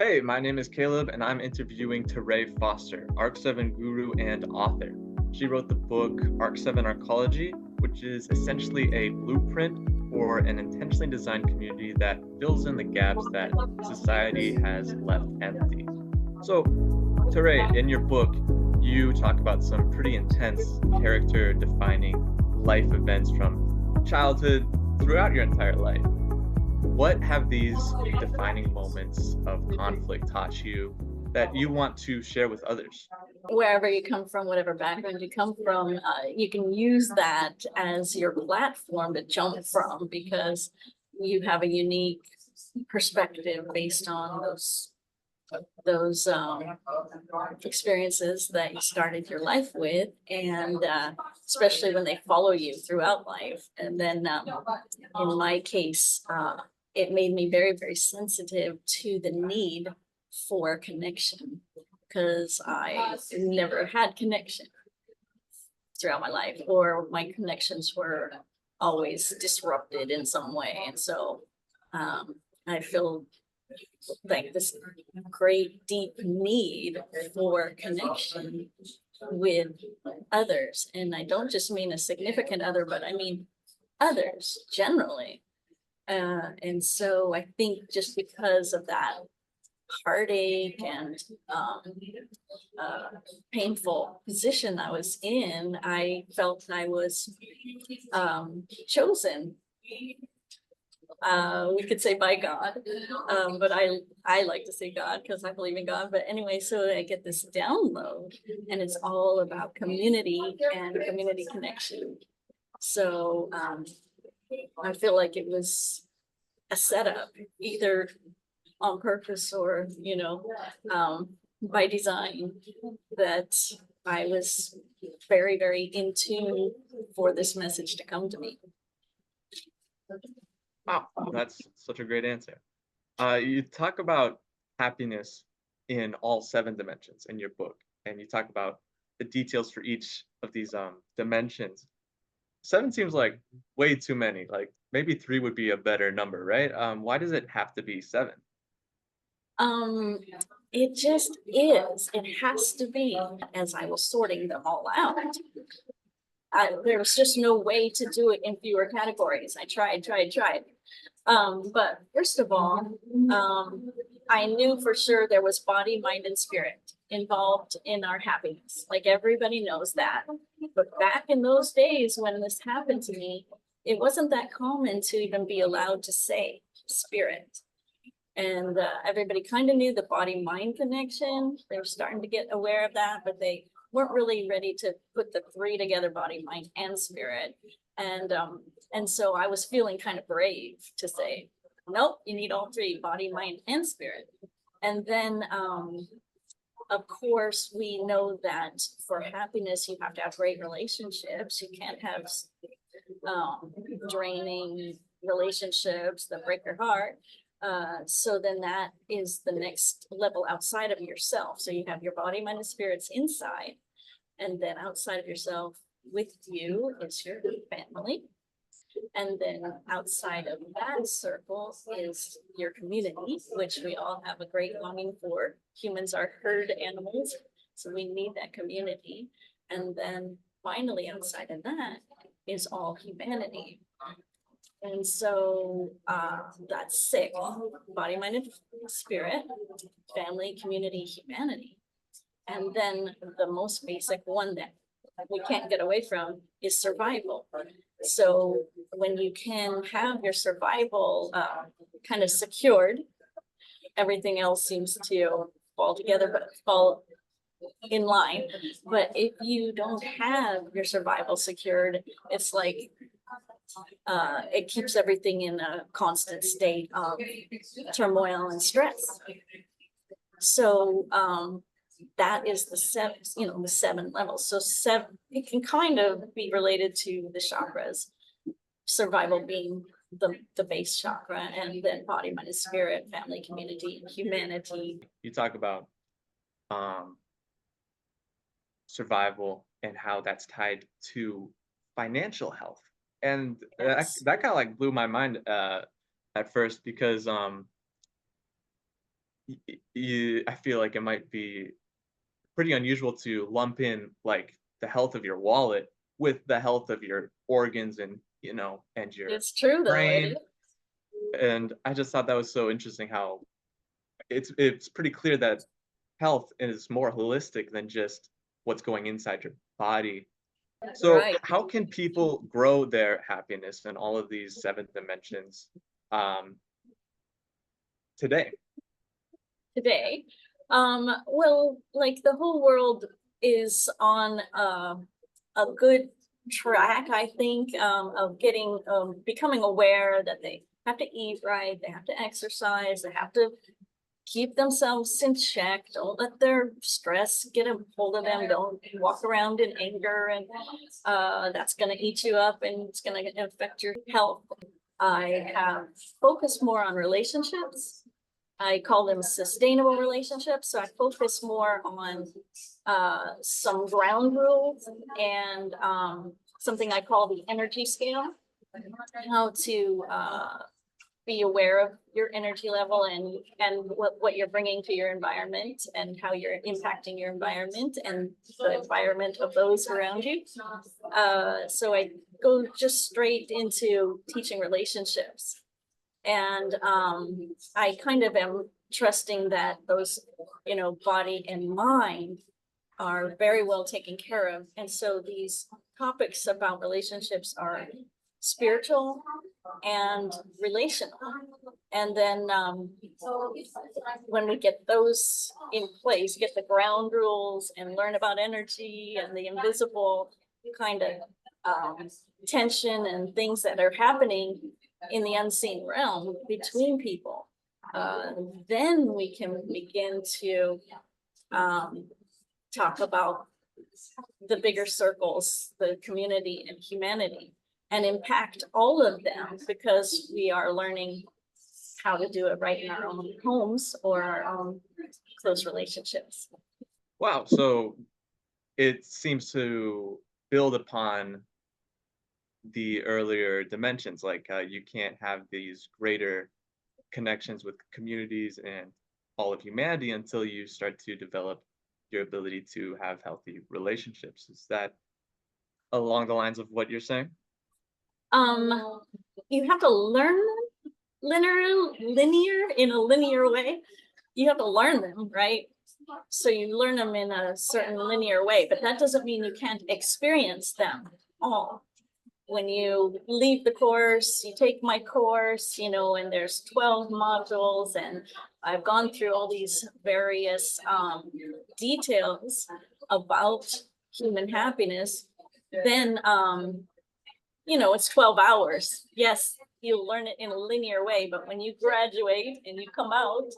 Hey, my name is Caleb, and I'm interviewing Teré Foster, ARC7 guru and author. She wrote the book ARC7 Arcology, which is essentially a blueprint for an intentionally designed community that fills in the gaps that society has left empty. So, Teré, in your book, you talk about some pretty intense character-defining life events from childhood throughout your entire life. What have these defining moments of conflict taught you that you want to share with others? Wherever you come from, whatever background you come from, you can use that as your platform to jump from because you have a unique perspective based on those experiences that you started your life with, and especially when they follow you throughout life. And then in my case, it made me very, very sensitive to the need for connection because I never had connection throughout my life, or my connections were always disrupted in some way. And so I feel like this great deep need for connection with others. And I don't just mean a significant other, but I mean others generally. And so I think just because of that heartache and painful position I was in, I felt I was chosen. We could say by God, but I like to say God because I believe in God. But anyway, so I get this download, and it's all about community and community connection. So I feel like it was a setup, either on purpose or, by design, that I was very, very in tune for this message to come to me. Wow, that's such a great answer. You talk about happiness in all 7 dimensions in your book, and you talk about the details for each of these dimensions. 7 seems like way too many. Like maybe 3 would be a better number, right? Why does it have to be 7? Um, it just is. It has to be. As I was sorting them all out, there was just no way to do it in fewer categories. I tried. But first of all, I knew for sure there was body, mind, and spirit involved in our happiness. Like everybody knows that. But back in those days when this happened to me, it wasn't that common to even be allowed to say spirit. And everybody kind of knew the body-mind connection. They were starting to get aware of that, but they weren't really ready to put the 3 together, body, mind, and spirit. And so I was feeling kind of brave to say, nope, you need all 3, body, mind, and spirit. And then, of course, we know that for happiness, you have to have great relationships. You can't have draining relationships that break your heart. So then that is the next level outside of yourself. So you have your body, mind, and spirits inside. And then outside of yourself with you is your family. And then outside of that circle is your community, which we all have a great longing for. Humans are herd animals, so we need that community. And then finally outside of that is all humanity. And so that's 6: body, mind, and spirit, family, community, humanity. And then the most basic one that we can't get away from is survival. So when you can have your survival kind of secured, everything else seems to fall together, but fall in line. But if you don't have your survival secured, it's like it keeps everything in a constant state of turmoil and stress. So that is the 7, the 7 levels. So 7, it can kind of be related to the chakras, survival being the base chakra, and then body, mind, and spirit, family, community, and humanity. You talk about survival and how that's tied to financial health. And Yes. that kind of like blew my mind at first because I feel like it might be pretty unusual to lump in like the health of your wallet with the health of your organs and and your It's true though, it brain. is. And I just thought that was so interesting how it's pretty clear that health is more holistic than just what's going inside your body. So Right. how can people grow their happiness in all of these seven dimensions um, today? Today. Well, like the whole world is on a good track, I think, of getting becoming aware that they have to eat right, they have to exercise, they have to keep themselves in check. Don't let their stress get a hold of them. Don't walk around in anger, and that's going to eat you up and it's going to affect your health. I have focused more on relationships. I call them sustainable relationships. So I focus more on some ground rules and something I call the energy scale, how to be aware of your energy level and what you're bringing to your environment and how you're impacting your environment and the environment of those around you. So I go just straight into teaching relationships. And I kind of am trusting that those, body and mind are very well taken care of. And so these topics about relationships are spiritual and relational. And then when we get those in place, get the ground rules and learn about energy and the invisible kind of tension and things that are happening in the unseen realm between people, then we can begin to talk about the bigger circles, the community and humanity, and impact all of them because we are learning how to do it right in our own homes or our own close relationships. Wow, so it seems to build upon the earlier dimensions, like you can't have these greater connections with communities and all of humanity until you start to develop your ability to have healthy relationships. Is that along the lines of what you're saying? Um, you have to learn linear in a linear way. You have to learn them, right? So you learn them in a certain linear way, but that doesn't mean you can't experience them all. When you leave the course, you take my course, and there's 12 modules, and I've gone through all these various details about human happiness, then it's 12 hours. Yes, you'll learn it in a linear way, but when you graduate and you come out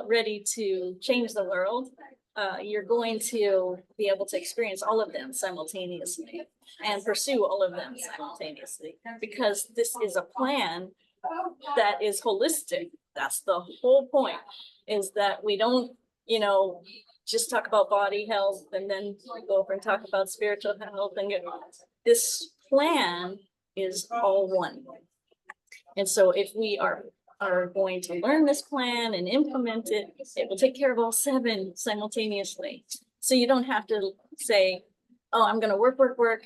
ready to change the world, you're going to be able to experience all of them simultaneously and pursue all of them simultaneously, because this is a plan that is holistic. That's the whole point, is that we don't, just talk about body health and then go over and talk about spiritual health and this plan is all one. And so if we are going to learn this plan and implement it, it will take care of all seven simultaneously. So you don't have to say, oh, I'm going to work,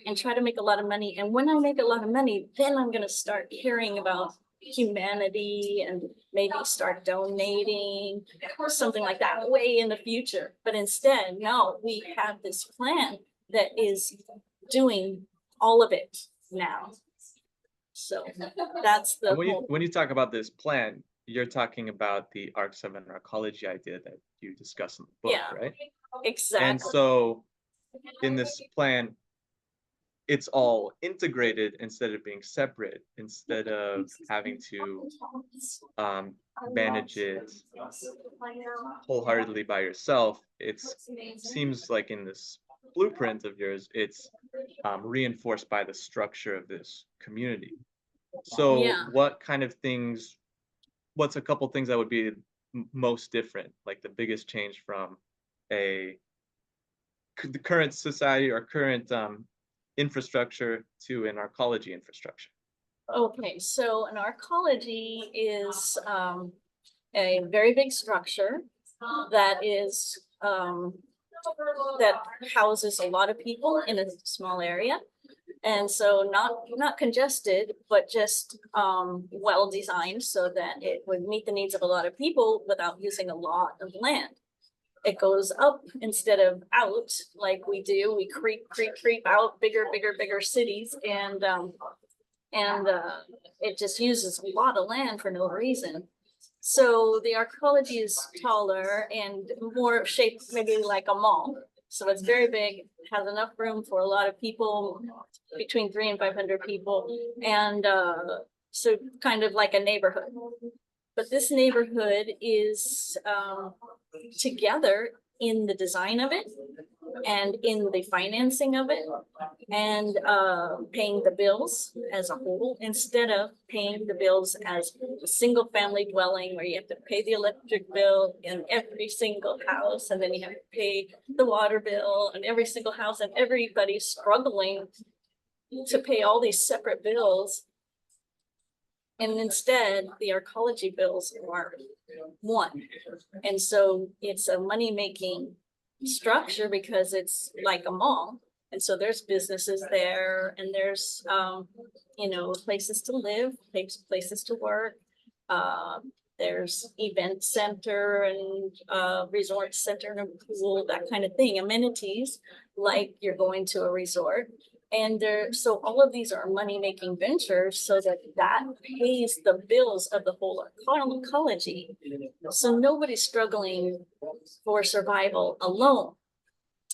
and try to make a lot of money. And when I make a lot of money, then I'm going to start caring about humanity and maybe start donating or something like that way in the future. But instead, no, we have this plan that is doing all of it now. So that's the And whole. when you talk about this plan, you're talking about the ARC7 Arcology idea that you discuss in the book, Yeah, right? exactly. And so in this plan, it's all integrated instead of being separate, instead of having to manage it wholeheartedly by yourself. It seems like in this blueprint of yours, it's reinforced by the structure of this community. So Yeah. what kind of things, what's a couple things that would be most different, like the biggest change from the current society or current infrastructure to an arcology infrastructure? Okay, so an arcology is a very big structure that is that houses a lot of people in a small area. And so not congested, but just well designed so that it would meet the needs of a lot of people without using a lot of land. It goes up instead of out like we do. We creep out bigger cities, and it just uses a lot of land for no reason. So the arcology is taller and more shaped maybe like a mall. So it's very big, has enough room for a lot of people, between 300 and 500 people. And so kind of like a neighborhood. But this neighborhood is together in the design of it and in the financing of it, and paying the bills as a whole, instead of paying the bills as a single family dwelling where you have to pay the electric bill in every single house, and then you have to pay the water bill in every single house, and everybody's struggling to pay all these separate bills. And instead, the arcology bills are one. And so it's a money-making structure because it's like a mall. And so there's businesses there, and there's you know, places to live, places to work. There's event center and resort center and a pool, that kind of thing, amenities like you're going to a resort. And so all of these are money-making ventures, so that pays the bills of the whole ecology. So nobody's struggling for survival alone.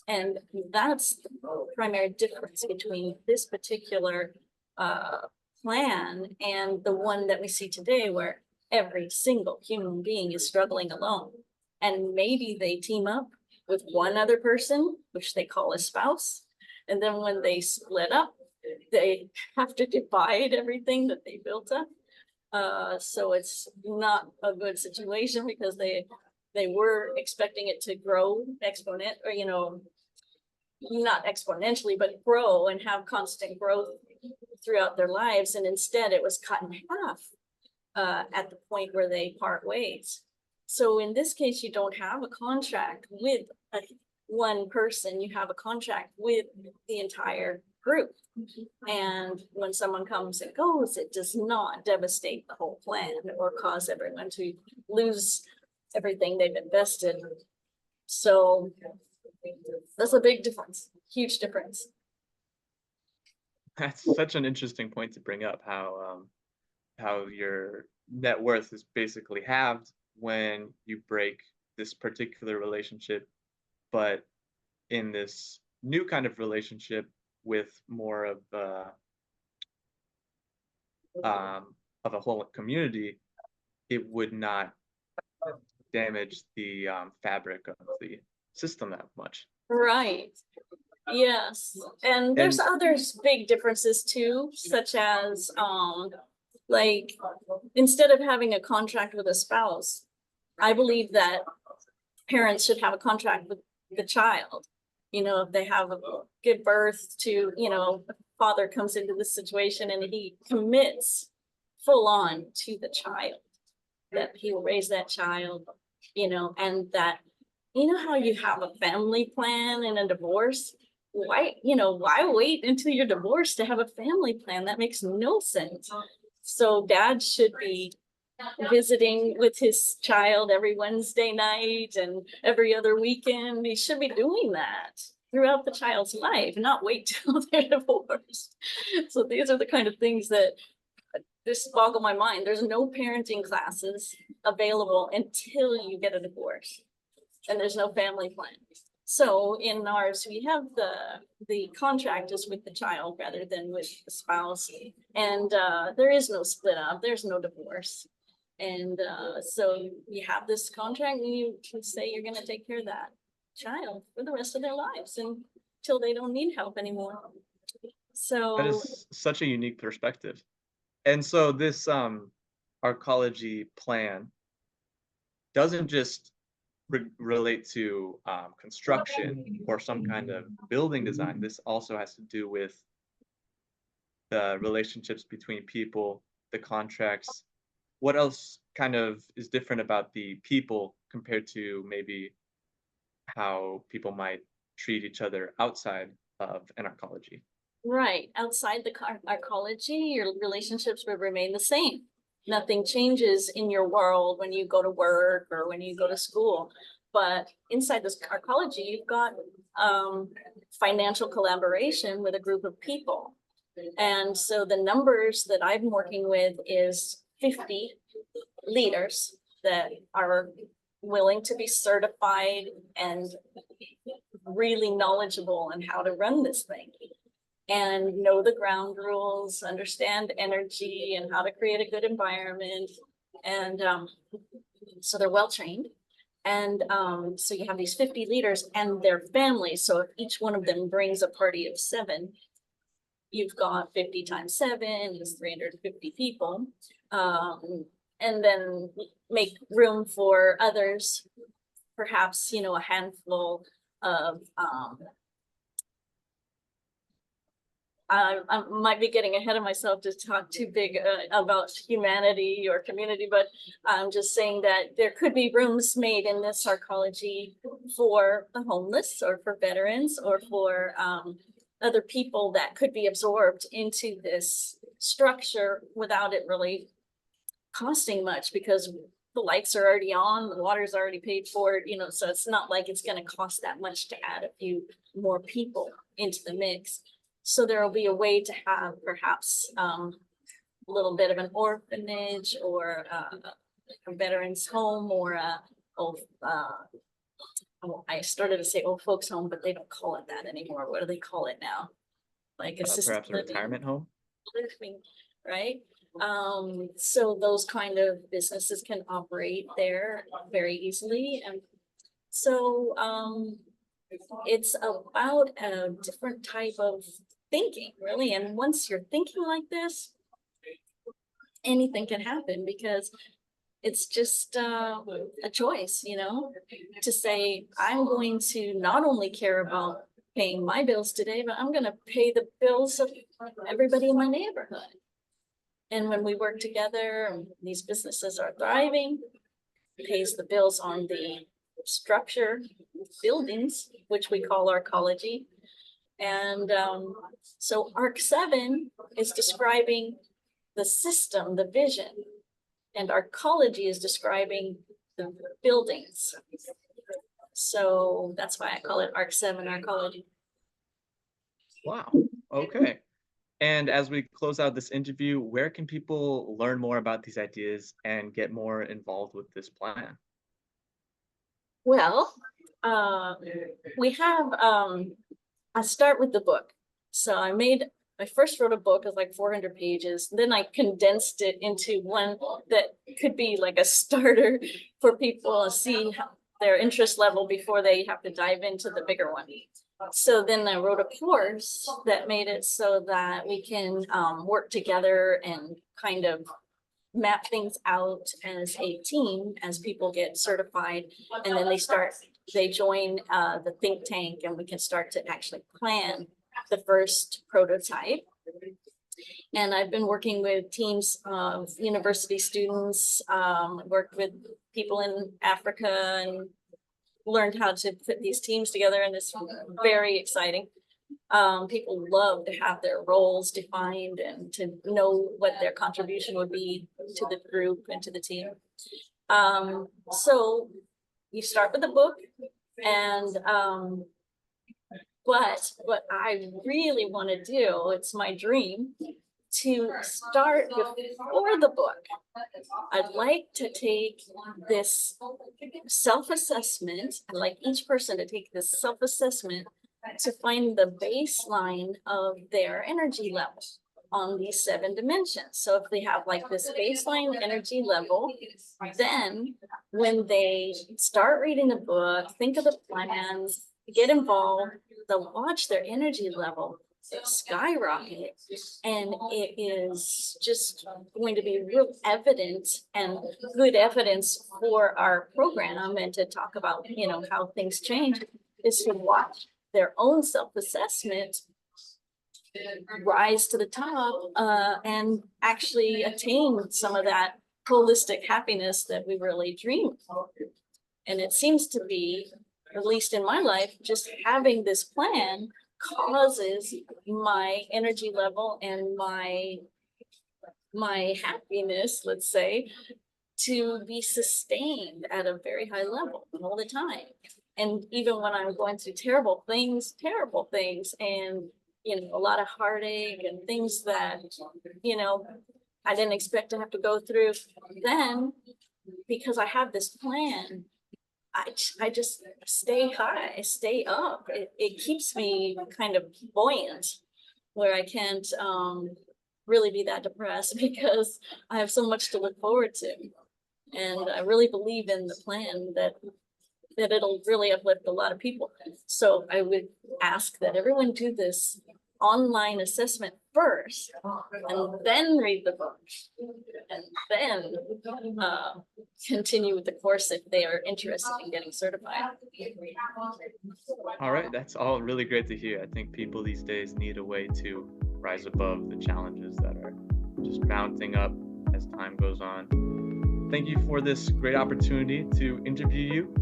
And that's the primary difference between this particular plan and the one that we see today, where every single human being is struggling alone. And maybe they team up with one other person, which they call a spouse. And then when they split up, they have to divide everything that they built up. So it's not a good situation, because they were expecting it to grow or, you know, not exponentially, but grow and have constant growth throughout their lives. And instead it was cut in half at the point where they part ways. So in this case, you don't have a contract with one person, you have a contract with the entire group. And when someone comes and goes, it does not devastate the whole plan or cause everyone to lose everything they've invested. So that's a big difference, huge difference. That's such an interesting point to bring up, how your net worth is basically halved when you break this particular relationship, but in this new kind of relationship with more of a whole community, it would not damage the fabric of the system that much. Right. Yes. And there's other big differences too, such as like, instead of having a contract with a spouse, I believe that parents should have a contract with the child. You know, if they have a good birth to, you know, a father comes into this situation and he commits full on to the child, that he will raise that child, you know, and that, you know how you have a family plan in a divorce? Why wait until you're divorced to have a family plan? That makes no sense. So dad should be visiting with his child every Wednesday night and every other weekend. He should be doing that throughout the child's life, not wait till they're divorced. So these are the kind of things that just boggle my mind. There's no parenting classes available until you get a divorce, and there's no family plan. So in ours, we have the contract is with the child rather than with the spouse, and there is no split up, there's no divorce. And so you have this contract, and you can say you're going to take care of that child for the rest of their lives until they don't need help anymore. So that is such a unique perspective. And so this arcology plan doesn't just relate to construction or some kind of building design. This also has to do with the relationships between people, the contracts, what else kind of is different about the people compared to maybe how people might treat each other outside of an arcology? Right. Outside the arcology, your relationships would remain the same. Nothing changes in your world when you go to work or when you go to school. But inside this arcology, you've got financial collaboration with a group of people. And so the numbers that I'm working with is 50 leaders that are willing to be certified and really knowledgeable on how to run this thing and know the ground rules, understand energy and how to create a good environment. And so they're well trained. And so you have these 50 leaders and their families. So if each one of them brings a party of 7, you've got 50 times 7 is 350 people. And then make room for others, perhaps, you know, a handful of I might be getting ahead of myself to talk too big about humanity or community, but I'm just saying that there could be rooms made in this arcology for the homeless or for veterans or for other people that could be absorbed into this structure without it really costing much, because the lights are already on, the water's already paid for, you know, so it's not like it's going to cost that much to add a few more people into the mix. So there will be a way to have perhaps a little bit of an orphanage or a veterans home or I started to say old folks home, but they don't call it that anymore. What do they call it now? Like assisted Perhaps a retirement home? living, right? So those kind of businesses can operate there very easily. And so it's about a different type of thinking, really. And once you're thinking like this, anything can happen, because it's just a choice, you know, to say, I'm going to not only care about paying my bills today, but I'm going to pay the bills of everybody in my neighborhood. And when we work together, these businesses are thriving, pays the bills on the structure, buildings, which we call arcology. And so ARC7 is describing the system, the vision, and arcology is describing the buildings. So that's why I call it ARC7 Arcology. Wow. Okay. And as we close out this interview, where can people learn more about these ideas and get more involved with this plan? Well, we have, I start with the book. So I first wrote a book of like 400 pages. Then I condensed it into one that could be like a starter for people to see their interest level before they have to dive into the bigger one. So then I wrote a course that made it so that we can work together and kind of map things out as a team as people get certified, and then they join the think tank, and we can start to actually plan the first prototype. And I've been working with teams of university students, worked with people in Africa, and learned how to put these teams together, and it's very exciting. People love to have their roles defined and to know what their contribution would be to the group and to the team. So you start with the book, and but what I really want to do, it's my dream to start before the book. I'd like to take this self-assessment. I'd like each person to take this self-assessment to find the baseline of their energy level on these 7 dimensions. So if they have like this baseline energy level, then when they start reading the book, think of the plans, get involved, they'll watch their energy level skyrocket, and it is just going to be real evident and good evidence for our program, and to talk about, you know, how things change, is to watch their own self-assessment rise to the top and actually attain some of that holistic happiness that we really dream of. And it seems to be, at least in my life, just having this plan causes my energy level and my happiness, let's say, to be sustained at a very high level all the time. And even when I'm going through terrible things, and, a lot of heartache and things that, I didn't expect to have to go through, then because I have this plan, I just stay high, stay up. It keeps me kind of buoyant, where I can't really be that depressed because I have so much to look forward to. And I really believe in the plan that it'll really uplift a lot of people. So I would ask that everyone do this online assessment first, and then read the book, and then continue with the course if they are interested in getting certified. All right, that's all really great to hear. I think people these days need a way to rise above the challenges that are just mounting up as time goes on. Thank you for this great opportunity to interview you.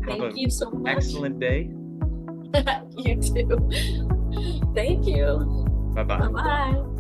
Thank you so much. Excellent day. You too. Thank you. Bye-bye. Bye-bye.